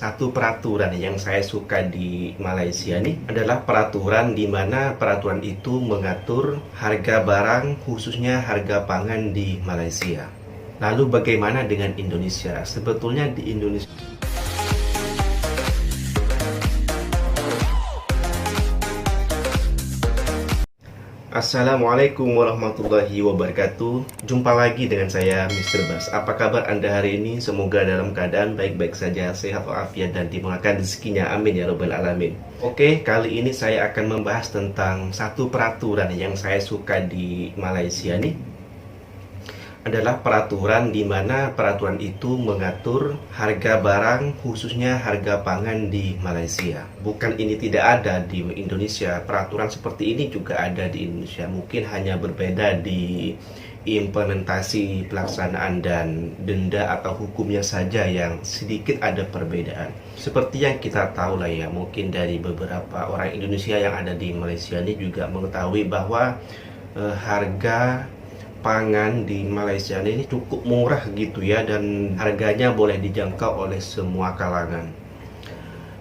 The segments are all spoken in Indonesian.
Satu peraturan yang saya suka di Malaysia nih adalah peraturan di mana peraturan itu mengatur harga barang, khususnya harga pangan di Malaysia. Lalu bagaimana dengan Indonesia? Sebetulnya di Indonesia Assalamualaikum warahmatullahi wabarakatuh. Jumpa lagi dengan saya Mr. Bas. Apa kabar Anda hari ini? Semoga dalam keadaan baik-baik saja, sehat walafiat dan dimurahkan rezekinya. Amin ya robbal alamin. Oke, kali ini saya akan membahas tentang satu peraturan yang saya suka di Malaysia nih. Adalah peraturan di mana peraturan itu mengatur harga barang, khususnya harga pangan di Malaysia. Bukan ini tidak ada di Indonesia, peraturan seperti ini juga ada di Indonesia. Mungkin hanya berbeda di implementasi pelaksanaan dan denda atau hukumnya saja yang sedikit ada perbedaan. Seperti yang kita tahu lah ya, mungkin dari beberapa orang Indonesia yang ada di Malaysia ini juga mengetahui bahwa harga pangan di Malaysia ini cukup murah gitu ya, dan harganya boleh dijangkau oleh semua kalangan.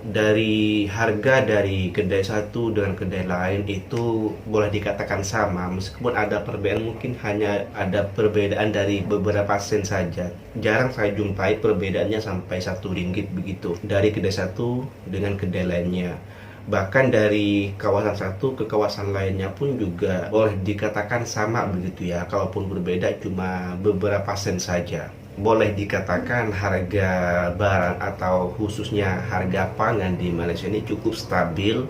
Dari harga dari kedai satu dengan kedai lain itu boleh dikatakan sama, meskipun ada perbedaan, mungkin hanya ada perbedaan dari beberapa sen saja. Jarang saya jumpai perbedaannya sampai RM1 begitu dari kedai satu dengan kedai lainnya. Bahkan dari kawasan satu ke kawasan lainnya pun juga boleh dikatakan sama begitu ya, kalaupun berbeda cuma beberapa sen saja. Boleh dikatakan harga barang atau khususnya harga pangan di Malaysia ini cukup stabil.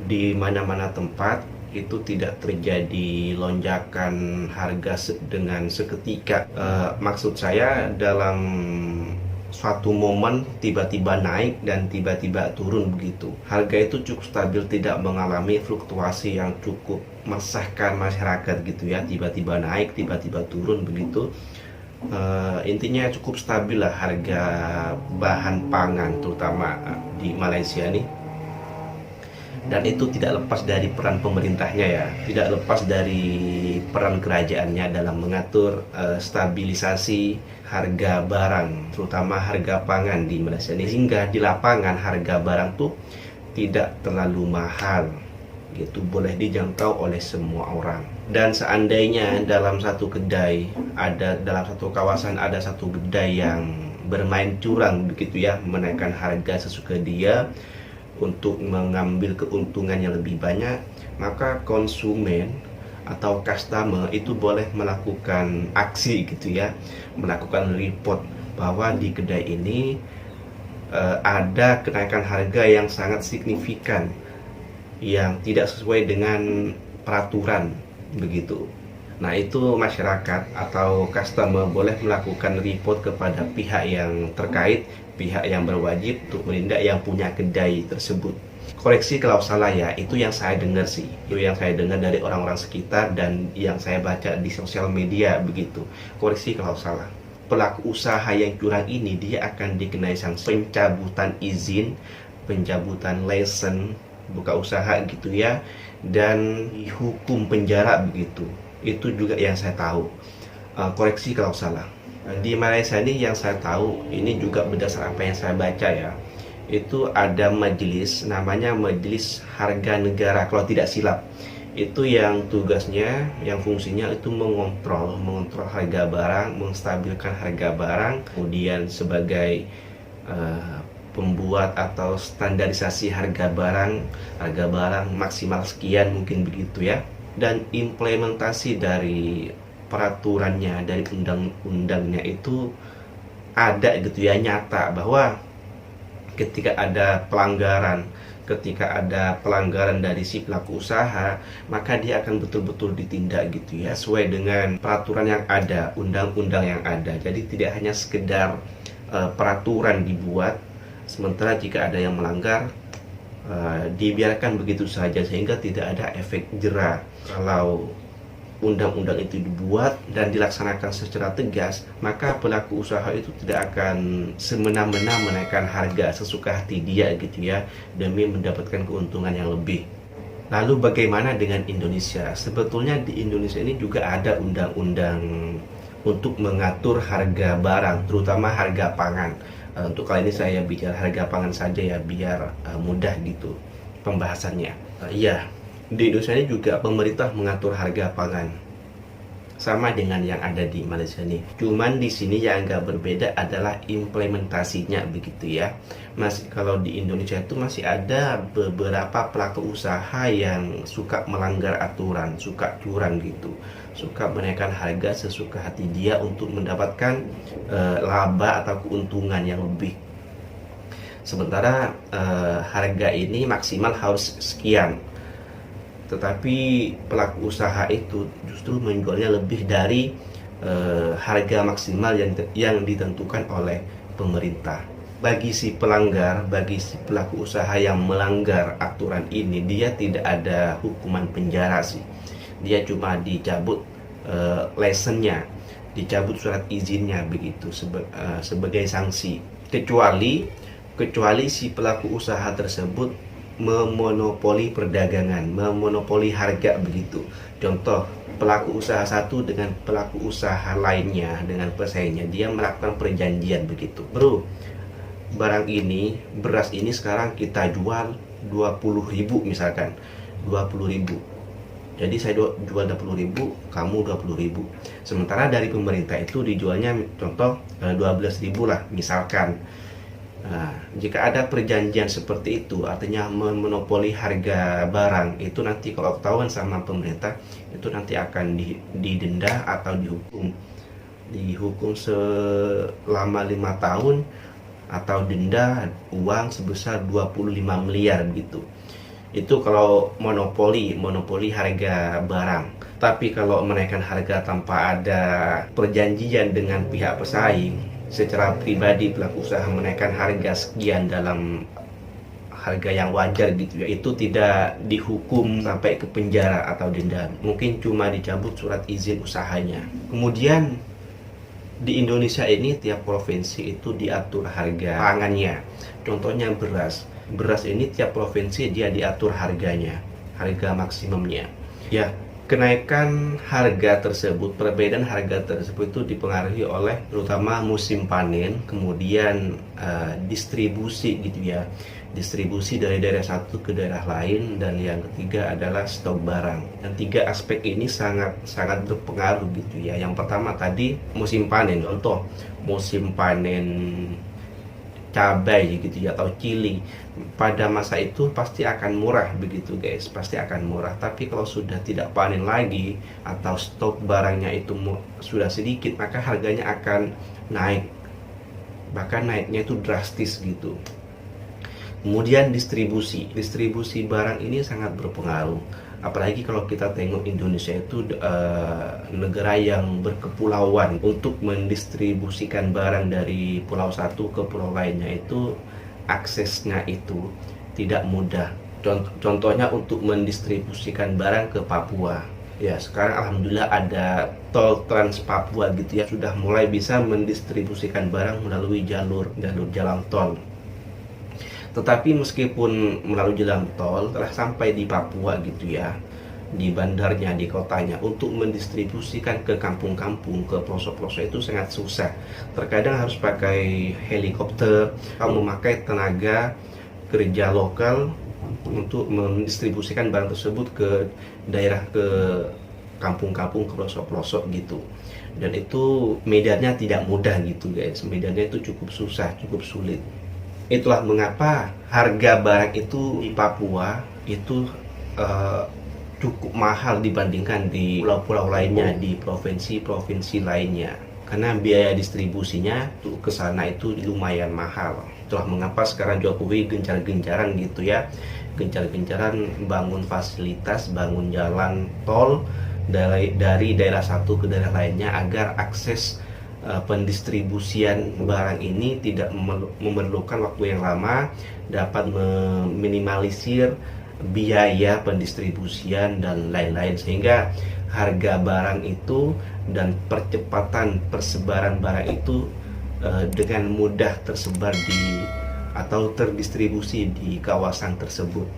Di mana-mana tempat itu tidak terjadi lonjakan harga dengan seketika. Maksud saya dalam suatu momen tiba-tiba naik dan tiba-tiba turun begitu. Harga itu cukup stabil, tidak mengalami fluktuasi yang cukup meresahkan masyarakat gitu ya. Tiba-tiba naik, tiba-tiba turun begitu. Intinya cukup stabil lah harga bahan pangan terutama di Malaysia nih. Dan itu tidak lepas dari peran pemerintahnya ya, tidak lepas dari peran kerajaannya dalam mengatur stabilisasi harga barang, terutama harga pangan di Malaysia ini, sehingga di lapangan harga barang tuh tidak terlalu mahal gitu, boleh dijangkau oleh semua orang. Dan seandainya dalam satu kedai dalam satu kawasan ada satu kedai yang bermain curang begitu ya, menaikkan harga sesuka dia untuk mengambil keuntungan yang lebih banyak, maka konsumen atau customer itu boleh melakukan aksi gitu ya, melakukan report bahwa di kedai ini ada kenaikan harga yang sangat signifikan yang tidak sesuai dengan peraturan begitu. Nah, itu masyarakat atau customer boleh melakukan report kepada pihak yang terkait, pihak yang berwajib untuk menindak yang punya kedai tersebut. Koreksi kalau salah ya, itu yang saya dengar sih. Itu yang saya dengar dari orang-orang sekitar dan yang saya baca di sosial media begitu. Koreksi kalau salah. Pelaku usaha yang curang ini dia akan dikenai sanksi pencabutan izin, pencabutan lisensi buka usaha gitu ya, dan hukum penjara begitu. Itu juga yang saya tahu. Koreksi kalau salah. Di Malaysia ini yang saya tahu, ini juga berdasar apa yang saya baca ya, itu ada majelis, namanya Majelis Harga Negara kalau tidak silap. Itu yang tugasnya, yang fungsinya itu mengontrol harga barang, menstabilkan harga barang, kemudian sebagai pembuat atau standarisasi harga barang maksimal sekian mungkin begitu ya. Dan implementasi dari peraturannya, dari undang-undangnya itu ada gitu ya, nyata, bahwa ketika ada pelanggaran dari si pelaku usaha, maka dia akan betul-betul ditindak gitu ya, sesuai dengan peraturan yang ada, undang-undang yang ada. Jadi tidak hanya sekedar peraturan dibuat, sementara jika ada yang melanggar dibiarkan begitu saja sehingga tidak ada efek jera. Kalau undang-undang itu dibuat dan dilaksanakan secara tegas, maka pelaku usaha itu tidak akan semena-mena menaikkan harga sesuka hati dia gitu ya, demi mendapatkan keuntungan yang lebih. Lalu bagaimana dengan Indonesia? Sebetulnya di Indonesia ini juga ada undang-undang untuk mengatur harga barang, terutama harga pangan. Untuk kali ini saya bicara harga pangan saja ya, biar mudah gitu pembahasannya. Iya, di Indonesia ini juga pemerintah mengatur harga pangan sama dengan yang ada di Malaysia nih. Cuman di sini yang agak berbeda adalah implementasinya begitu ya. Masih kalau di Indonesia itu masih ada beberapa pelaku usaha yang suka melanggar aturan, suka curang gitu, suka menaikkan harga sesuka hati dia untuk mendapatkan laba atau keuntungan yang lebih. Sementara harga ini maksimal harus sekian, tetapi pelaku usaha itu justru menjualnya lebih dari harga maksimal yang ditentukan oleh pemerintah. Bagi si pelanggar, bagi si pelaku usaha yang melanggar aturan ini, dia tidak ada hukuman penjara sih. Dia cuma dicabut lisennya, dicabut surat izinnya begitu sebagai sanksi. Kecuali si pelaku usaha tersebut memonopoli perdagangan, memonopoli harga begitu. Contoh, pelaku usaha satu dengan pelaku usaha lainnya, dengan pesaingnya, dia melakukan perjanjian begitu. Bro, barang ini, beras ini sekarang kita jual 20.000 misalkan, 20.000. Jadi saya jual 20.000, kamu 20.000. Sementara dari pemerintah itu dijualnya contoh 12.000 lah misalkan. Nah, jika ada perjanjian seperti itu, artinya memonopoli harga barang, itu nanti kalau ketahuan sama pemerintah, itu nanti akan didenda atau dihukum selama 5 tahun atau denda uang sebesar 25 miliar gitu. Itu kalau monopoli harga barang. Tapi kalau menaikkan harga tanpa ada perjanjian dengan pihak pesaing, secara pribadi pelaku usaha menaikkan harga sekian dalam harga yang wajar gitu ya, itu tidak dihukum sampai ke penjara atau denda, mungkin cuma dicabut surat izin usahanya. Kemudian di Indonesia ini tiap provinsi itu diatur harga pangannya. Contohnya beras ini tiap provinsi dia diatur harganya, harga maksimumnya ya. Kenaikan harga tersebut, perbedaan harga tersebut itu dipengaruhi oleh terutama musim panen, kemudian distribusi gitu ya, distribusi dari daerah satu ke daerah lain, dan yang ketiga adalah stok barang. Dan 3 aspek ini sangat berpengaruh gitu ya. Yang pertama tadi musim panen, contoh musim panen cabai gitu ya, atau cili, pada masa itu pasti akan murah begitu guys, pasti akan murah. Tapi kalau sudah tidak panen lagi atau stok barangnya itu sudah sedikit, maka harganya akan naik, bahkan naiknya itu drastis gitu. Kemudian distribusi barang ini sangat berpengaruh. Apalagi kalau kita tengok Indonesia itu negara yang berkepulauan. Untuk mendistribusikan barang dari pulau satu ke pulau lainnya itu aksesnya itu tidak mudah. Contohnya untuk mendistribusikan barang ke Papua. Ya, sekarang alhamdulillah ada tol Trans Papua gitu ya, sudah mulai bisa mendistribusikan barang melalui jalur jalan tol. Tetapi meskipun melalui jalan tol telah sampai di Papua gitu ya, di bandarnya, di kotanya, untuk mendistribusikan ke kampung-kampung, ke pelosok-pelosok itu sangat susah. Terkadang harus pakai helikopter atau memakai tenaga kerja lokal untuk mendistribusikan barang tersebut ke daerah, ke kampung-kampung, ke pelosok-pelosok gitu. Dan itu medannya tidak mudah gitu guys, medannya itu cukup susah, cukup sulit. Itulah mengapa harga barang itu di Papua itu cukup mahal dibandingkan di pulau-pulau lainnya, di provinsi-provinsi lainnya, karena biaya distribusinya ke sana itu lumayan mahal. Itulah mengapa sekarang Jokowi gencar-gencaran gitu ya, gencar-gencaran bangun fasilitas, bangun jalan tol dari daerah satu ke daerah lainnya, agar akses pendistribusian barang ini tidak memerlukan waktu yang lama, dapat meminimalisir biaya pendistribusian dan lain-lain, sehingga harga barang itu dan percepatan persebaran barang itu dengan mudah tersebar atau terdistribusi di kawasan tersebut,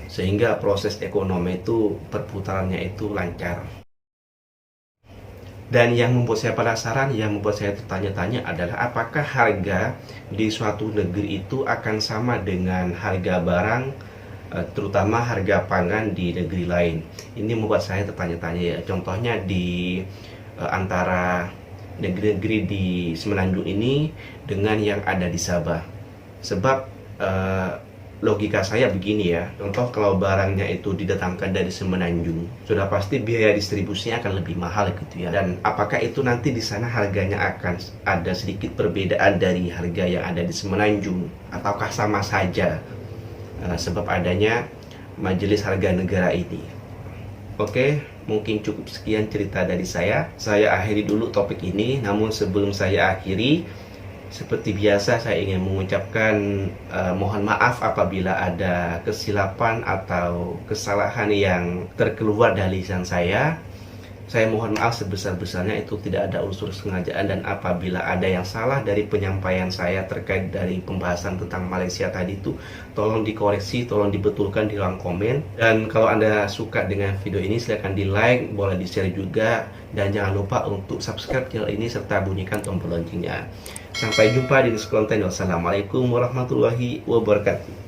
sehingga proses ekonomi itu perputarannya itu lancar. Dan yang membuat saya penasaran, yang membuat saya tertanya-tanya adalah apakah harga di suatu negeri itu akan sama dengan harga barang, terutama harga pangan di negeri lain. Ini membuat saya tertanya-tanya ya. Contohnya di antara negeri-negeri di Semenanjung ini dengan yang ada di Sabah. Sebab logika saya begini ya, contoh kalau barangnya itu didatangkan dari Semenanjung, sudah pasti biaya distribusinya akan lebih mahal gitu ya. Dan apakah itu nanti di sana harganya akan ada sedikit perbedaan dari harga yang ada di Semenanjung, ataukah sama saja sebab adanya Majelis Harga Negara ini? Oke, mungkin cukup sekian cerita dari saya. Saya akhiri dulu topik ini, namun sebelum saya akhiri, seperti biasa saya ingin mengucapkan mohon maaf apabila ada kesilapan atau kesalahan yang terkeluar dari lisan saya. Saya mohon maaf sebesar-besarnya, itu tidak ada unsur sengajaan, dan apabila ada yang salah dari penyampaian saya terkait dari pembahasan tentang Malaysia tadi itu, tolong dikoreksi, tolong dibetulkan di ruang komen. Dan kalau Anda suka dengan video ini, silahkan di like, boleh di share juga, dan jangan lupa untuk subscribe channel ini serta bunyikan tombol loncengnya. Sampai jumpa di next konten. Wassalamualaikum warahmatullahi wabarakatuh.